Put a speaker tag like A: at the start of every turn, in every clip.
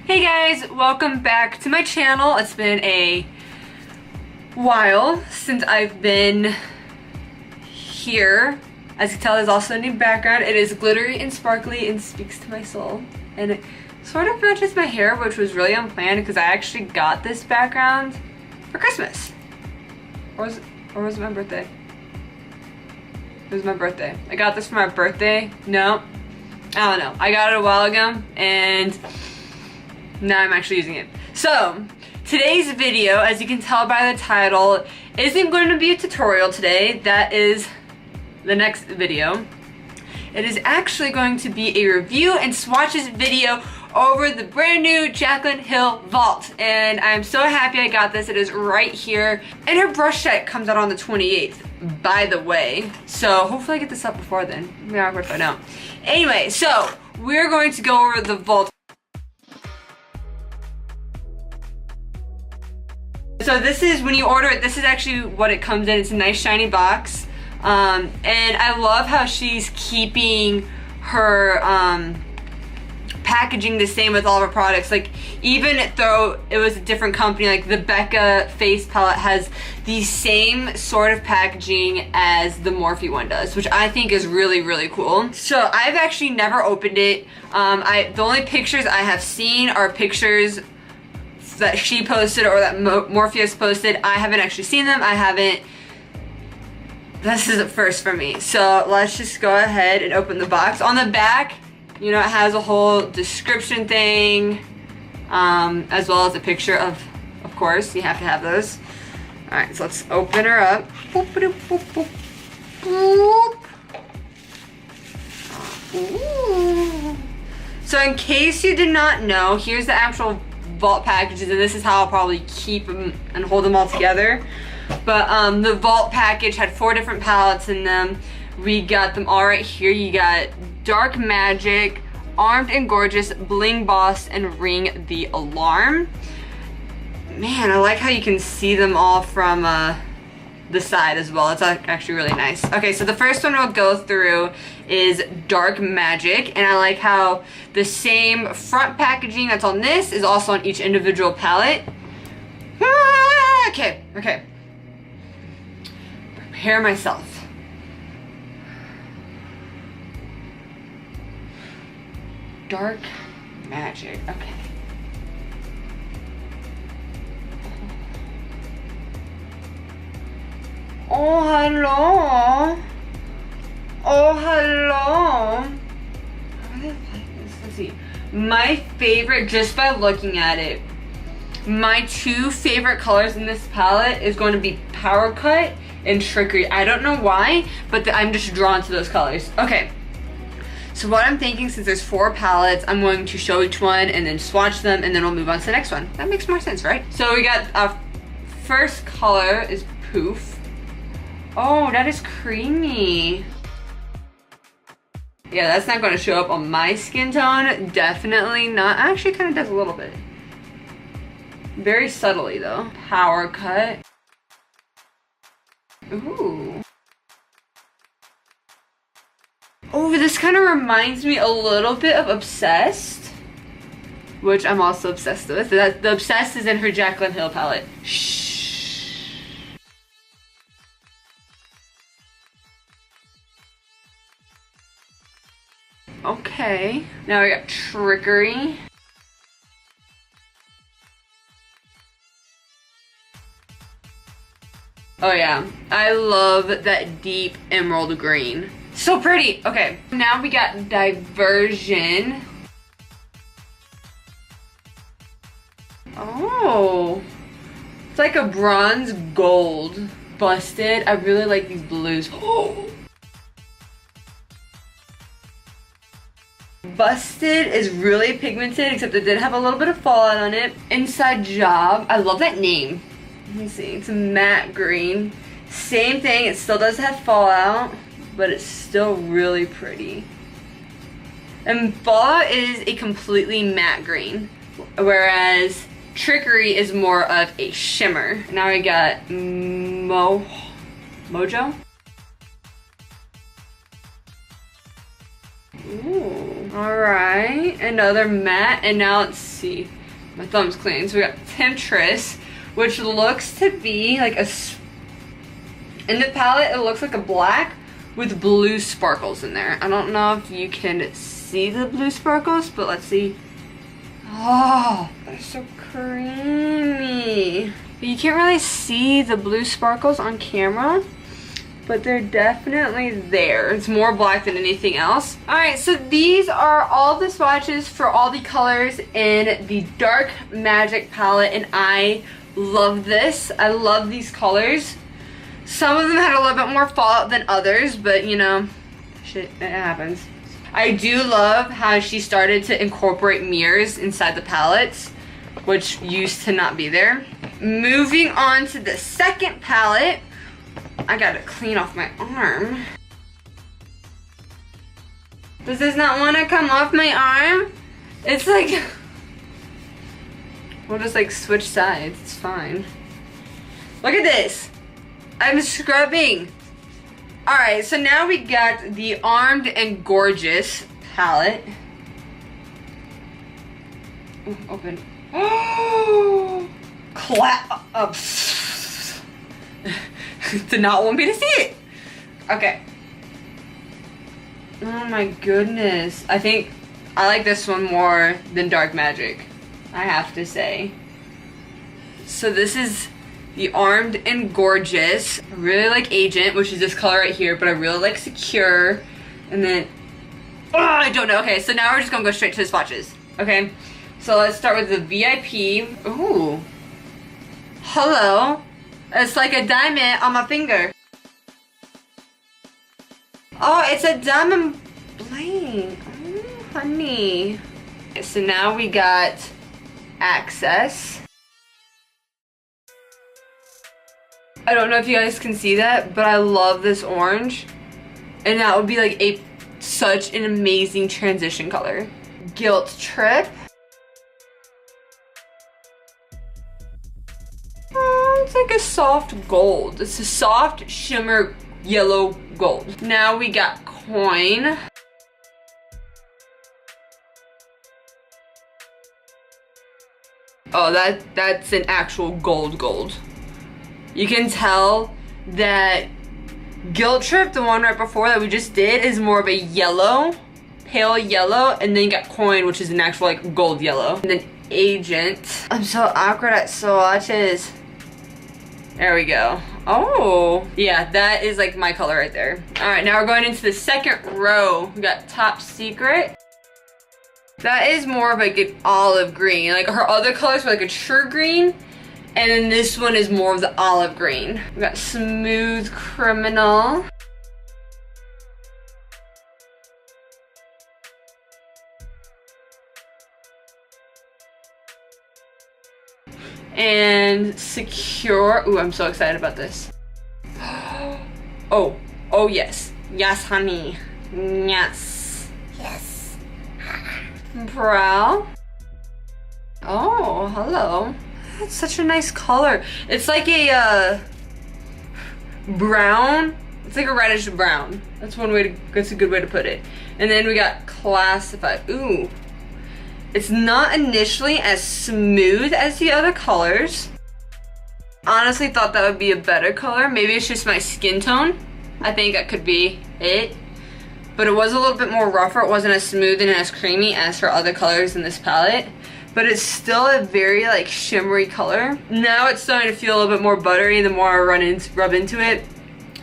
A: Hey guys, welcome back to my channel. It's been a while since I've been here. As you can tell, there's also a new background. It is glittery and sparkly and speaks to my soul. And it sort of matches my hair, which was really unplanned because I actually got this background for Christmas. Or was it my birthday? It was my birthday. I got this for my birthday. No, I don't know. I got it a while ago and now I'm actually using it. So today's video, as you can tell by the title, isn't going to be a tutorial today. That is the next video. It is actually going to be a review and swatches video over the brand new Jaclyn Hill Vault. And I'm so happy I got this. It is right here. And her brush set comes out on the 28th, by the way. So hopefully I get this up before then. It'll be awkward if I don't. Anyway, so we're going to go over the Vault. So this is, when you order it, this is actually what it comes in. It's a nice shiny box. And I love how she's keeping her packaging the same with all of her products. Like, even though it was a different company, like the Becca face palette has the same sort of packaging as the Morphe one does, which I think is really, really cool. So I've actually never opened it. The only pictures I have seen are pictures that she posted or that Morphe has posted. I haven't actually seen them. This is a first for me. So let's just go ahead and open the box. On the back, you know, it has a whole description thing, as well as a picture of course, you have to have those. All right, so let's open her up. Boop, boop, boop, boop, boop. Ooh. So in case you did not know, here's the actual Vault packages, and this is how I'll probably keep them and hold them all together. But the Vault package had 4 different palettes in them. We got them all right here. You got Dark Magic, Armed and Gorgeous, Bling Boss, and Ring the Alarm. Man, I like how you can see them all from the side as well. It's actually really nice. Okay, so the first one we'll go through is Dark Magic, and I like how the same front packaging that's on this is also on each individual palette. Okay. Prepare myself. Dark Magic, okay. Oh, hello. Oh, hello. Let's see. My favorite, just by looking at it, my 2 favorite colors in this palette is going to be Power Cut and Trickery. I don't know why, but I'm just drawn to those colors. Okay. So what I'm thinking, since there's 4 palettes, I'm going to show each one and then swatch them, and then we'll move on to the next one. That makes more sense, right? So we got our first color is Poof. Oh, that is creamy. Yeah, that's not going to show up on my skin tone. Definitely not. Actually, kind of does a little bit. Very subtly, though. Power Cut. Ooh. Oh, this kind of reminds me a little bit of Obsessed, which I'm also obsessed with. The Obsessed is in her Jaclyn Hill palette. Shh. Okay, now we got Trickery. Oh yeah, I love that deep emerald green. So pretty. Okay, now we got Diversion. Oh, it's like a bronze gold. Busted. I really like these blues. Oh. Busted is really pigmented, except it did have a little bit of fallout on it. Inside Job, I love that name. Let me see, it's a matte green. Same thing, it still does have fallout, but it's still really pretty. And fallout is a completely matte green, whereas Trickery is more of a shimmer. Now we got Mojo. Ooh, Alright, another matte, and now let's see. My thumb's clean. So we got Temptress, which looks to be like in the palette, it looks like a black with blue sparkles in there. I don't know if you can see the blue sparkles, but let's see. Oh, they're so creamy. But you can't really see the blue sparkles on camera, but they're definitely there. It's more black than anything else. All right, so these are all the swatches for all the colors in the Dark Magic palette, and I love this. I love these colors. Some of them had a little bit more fallout than others, but you know, shit, it happens. I do love how she started to incorporate mirrors inside the palettes, which used to not be there. Moving on to the second palette, I gotta clean off my arm. Does this not want to come off my arm? It's like, we'll just like switch sides, it's fine. Look at this, I'm scrubbing. Alright, so now we got the Armed and Gorgeous palette. Ooh, open. Oh! Clap up. Did not want me to see it. Okay. Oh my goodness. I think I like this one more than Dark Magic, I have to say. So this is the Armed and Gorgeous. I really like Agent, which is this color right here, but I really like Secure. And then, oh, I don't know. Okay, so now we're just gonna go straight to the swatches. Okay, so let's start with the VIP. Ooh. Hello. It's like a diamond on my finger. Oh, it's a diamond bling. Oh, honey. Okay, so now we got Access. I don't know if you guys can see that, but I love this orange. And that would be like such an amazing transition color. Guilt Trip. Oh, it's like a soft gold. It's a soft shimmer yellow gold. Now we got Coin. Oh, that's an actual gold. You can tell that Guilt Trip, the one right before that we just did, is more of a yellow, pale yellow, and then you got Coin, which is an actual like gold yellow. And then Agent. I'm so awkward at swatches. There we go. Oh, yeah, that is like my color right there. All right, now we're going into the second row. We got Top Secret. That is more of like an olive green. Like her other colors were like a true green. And then this one is more of the olive green. We got Smooth Criminal. And Secure. Ooh, I'm so excited about this. Oh yes. Yes, honey. Yes. Yes. Brow. Oh, hello. That's such a nice color. It's like a brown. It's like a reddish brown. That's one way to, that's a good way to put it. And then we got Classified. Ooh. It's not initially as smooth as the other colors. Honestly thought that would be a better color. Maybe it's just my skin tone. I think that could be it. But it was a little bit more rougher. It wasn't as smooth and as creamy as her other colors in this palette. But it's still a very like shimmery color. Now it's starting to feel a little bit more buttery the more I rub into it.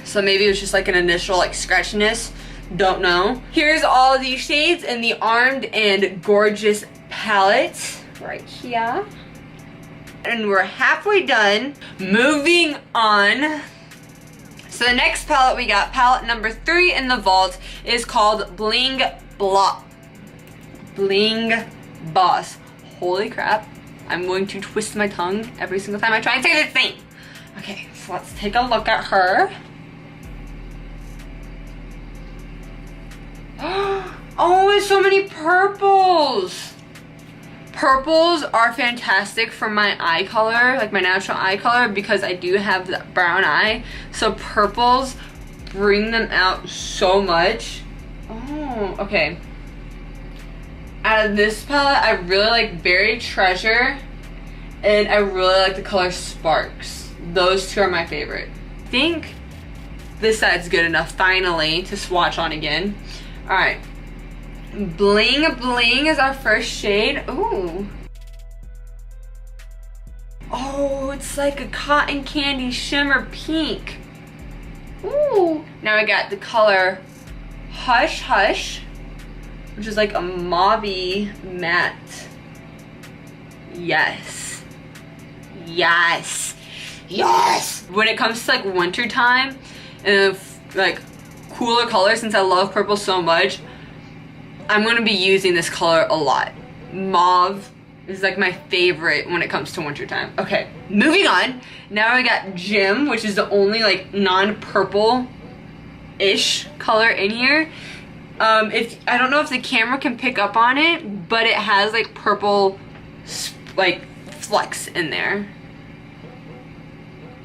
A: So maybe it was just like an initial like scratchiness. Don't know. Here's all of these shades in the Armed and Gorgeous palette right here. And we're halfway done. Moving on. So the next palette we got, palette number 3 in the vault, is called Bling Boss. Holy crap. I'm going to twist my tongue every single time I try and say this thing. Okay, so let's take a look at her. Oh, there's so many purples. Purples are fantastic for my eye color, like my natural eye color, because I do have that brown eye. So purples bring them out so much. Oh, okay. Out of this palette, I really like Berry Treasure, and I really like the color Sparks. Those two are my favorite. I think this side's good enough finally to swatch on again. All right, Bling Bling is our first shade. Ooh. Oh, it's like a cotton candy shimmer pink. Ooh. Now we got the color Hush Hush, which is like a mauve-y matte. Yes. Yes. Yes. When it comes to like winter time and like cooler colors, since I love purple so much, I'm gonna be using this color a lot. Mauve is like my favorite when it comes to winter time. Okay, moving on. Now we got Gem, which is the only like non-purple-ish color in here. If I don't know if the camera can pick up on it, but it has like purple like flecks in there.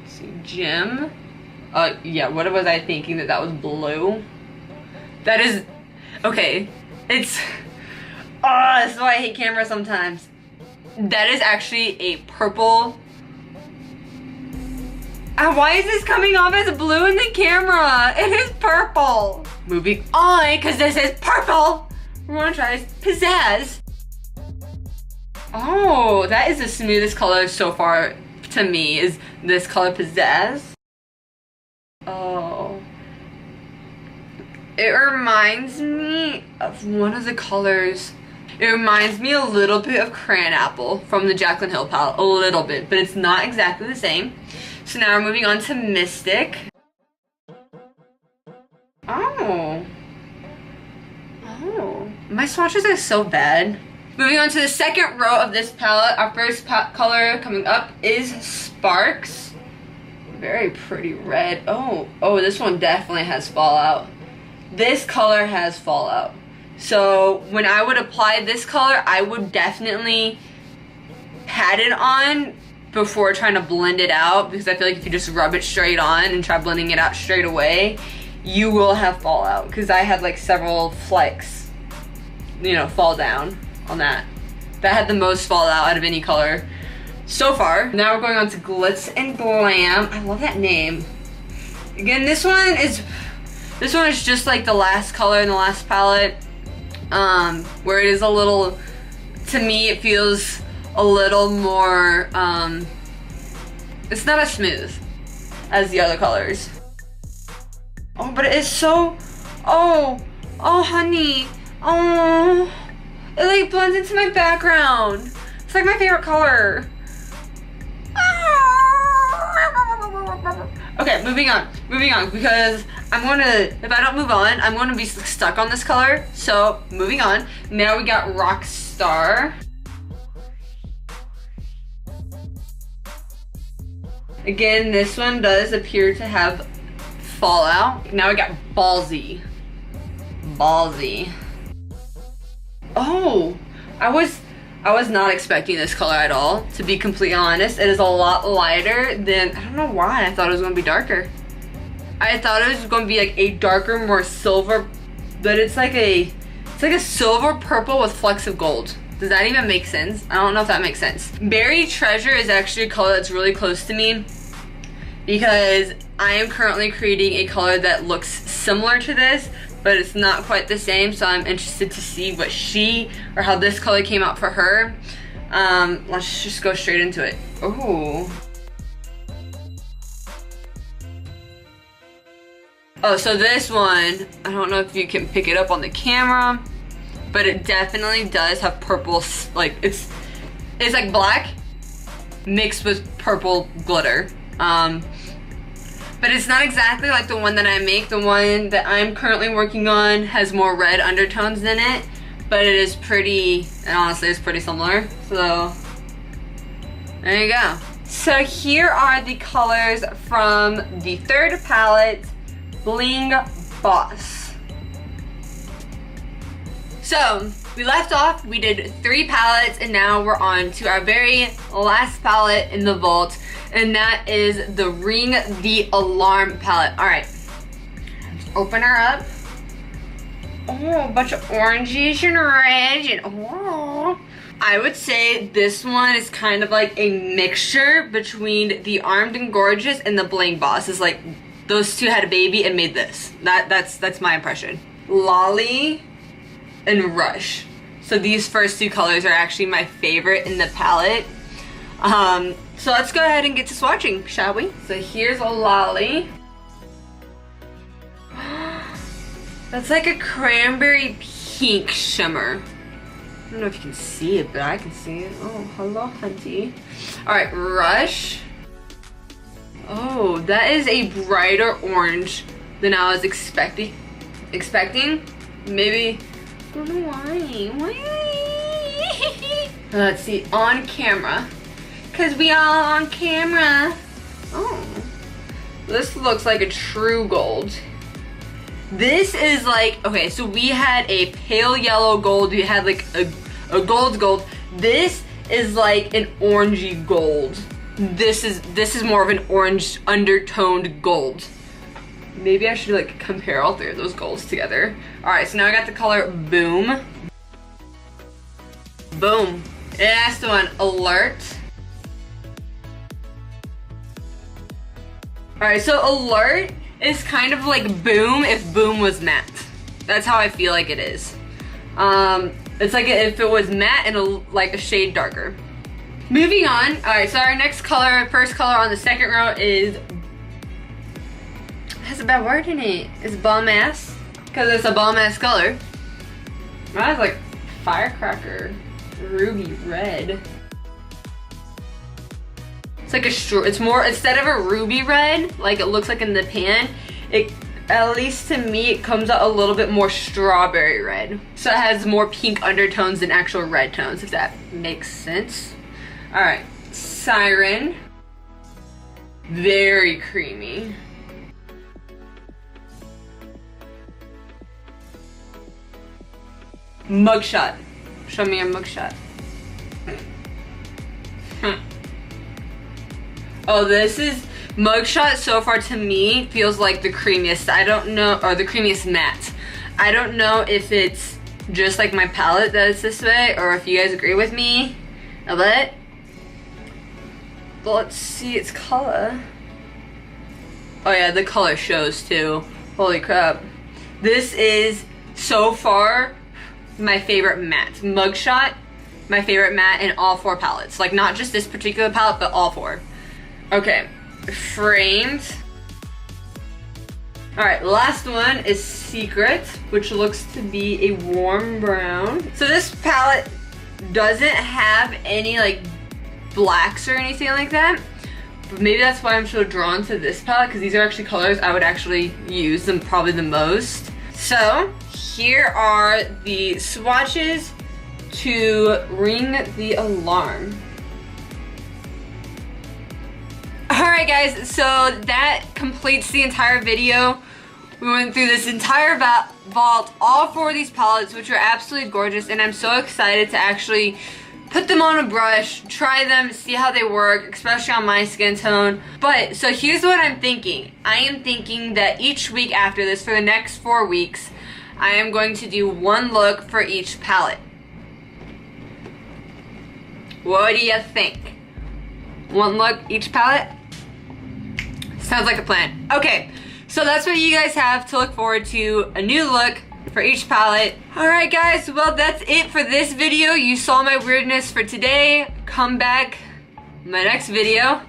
A: Let's see, Gem. Yeah, what was I thinking that was blue? That is, okay, it's, this is why I hate camera sometimes. That is actually a purple. Why is this coming off as blue in the camera? It is purple. Moving on, because this is purple. We're gonna try Pizzazz. Oh, that is the smoothest color so far to me, is this color Pizzazz. Oh. It reminds me of one of the colors. It reminds me a little bit of Crayon Apple from the Jaclyn Hill palette, a little bit, but it's not exactly the same. So now we're moving on to Mystic. Oh. Oh. My swatches are so bad. Moving on to the second row of this palette, our first color coming up is Sparks. Very pretty red. Oh, this one definitely has fallout. This color has fallout. So when I would apply this color, I would definitely pat it on before trying to blend it out, because I feel like if you just rub it straight on and try blending it out straight away, you will have fallout, because I had like several flecks, you know, fall down on that. That had the most fallout out of any color so far. Now we're going on to Glitz and Glam. I love that name. Again, this one is just like the last color in the last palette. Where it is a little, to me it feels a little more, it's not as smooth as the other colors. Oh, but it is so, oh honey, oh, it like blends into my background. It's like my favorite color. Okay, moving on, because I'm gonna, if I don't move on, I'm gonna be stuck on this color. So, moving on. Now we got Rockstar. Again, this one does appear to have fallout. Now we got Ballsy. Ballsy. Oh, I was not expecting this color at all, to be completely honest. It is a lot lighter than, I don't know why, I thought it was gonna be darker. I thought it was gonna be like a darker, more silver, but it's like a silver purple with flecks of gold. Does that even make sense? I don't know if that makes sense. Berry Treasure is actually a color that's really close to me, because I am currently creating a color that looks similar to this, but it's not quite the same, so I'm interested to see what or how this color came out for her. Let's just go straight into it. Oh. Oh, so this one, I don't know if you can pick it up on the camera, but it definitely does have purple, like it's like black mixed with purple glitter. But it's not exactly like the one that I make. The one that I'm currently working on has more red undertones in it, but it is pretty, and honestly it's pretty similar. So there you go. So here are the colors from the third palette, Bling Boss. So we left off, we did 3 palettes, and now we're on to our very last palette in the vault, and that is the Ring the Alarm palette. All right, let's open her up. oh, a bunch of oranges and reds and oh. I would say this one is kind of like a mixture between the Armed and Gorgeous and the Bling Boss. It's like those two had a baby and made this. That's my impression. Lolly and Rush. So these first two colors are actually my favorite in the palette. So let's go ahead and get to swatching, shall we? So here's a Lolly. That's like a cranberry pink shimmer. I don't know if you can see it, but I can see it. Oh, hello, hunty. All right, Rush. Oh, that is a brighter orange than I was expecting. Maybe, I don't know why. Let's see, on camera. Cause we all on camera. Oh, this looks like a true gold. This is like, okay, so we had a pale yellow gold, we had like a gold. This is like an orangey gold. This is more of an orange undertoned gold. Maybe I should like compare all three of those golds together. All right, so now I got the color Boom. Boom. And that's the one, Alert. All right, so Alert is kind of like Boom if Boom was matte. That's how I feel like it is. It's like if it was matte and like a shade darker. Moving on. All right, so our next color, first color on the second row is, has a bad word in it. It's Bomb Ass, because it's a bomb ass color. Mine is like Firecracker Ruby Red. It's like it's more, instead of a ruby red, like it looks like in the pan, it, at least to me, it comes out a little bit more strawberry red. So it has more pink undertones than actual red tones, if that makes sense. All right, Siren. Very creamy. Mugshot. Show me your mugshot. Oh, this is mugshot so far to me feels like the creamiest. I don't know, or the creamiest matte. I don't know if it's just like my palette that is this way, or if you guys agree with me. But let's see its color. Oh yeah, the color shows too. Holy crap. This is so far my favorite matte. Mugshot, my favorite matte in all four palettes. Like not just this particular palette, but all four. Okay, Framed. All right, last one is Secret, which looks to be a warm brown. So this palette doesn't have any like blacks or anything like that. But maybe that's why I'm so drawn to this palette, because these are actually colors I would actually use them probably the most. So here are the swatches to Ring the Alarm. Alright guys, so that completes the entire video. We went through this entire vault, all four of these palettes, which are absolutely gorgeous, and I'm so excited to actually put them on a brush, try them, see how they work, especially on my skin tone. But, so here's what I'm thinking. I am thinking that each week after this, for the next 4 weeks, I am going to do one look for each palette. What do you think? One look each palette? Sounds like a plan. Okay, so that's what you guys have to look forward to, a new look for each palette. Alright guys, well that's it for this video. You saw my weirdness for today. Come back my next video.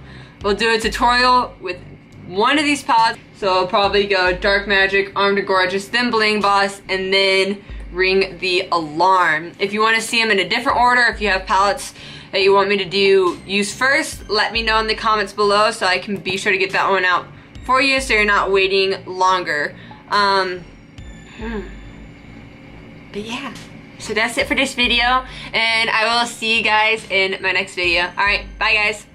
A: We'll do a tutorial with one of these palettes. So I'll probably go Dark Magic, Armed and Gorgeous, then Bling Boss, and then Ring the Alarm. If you want to see them in a different order, if you have palettes that you want me to use first, let me know in the comments below so I can be sure to get that one out for you so you're not waiting longer. But yeah, so that's it for this video, and I will see you guys in my next video. Alright, bye guys.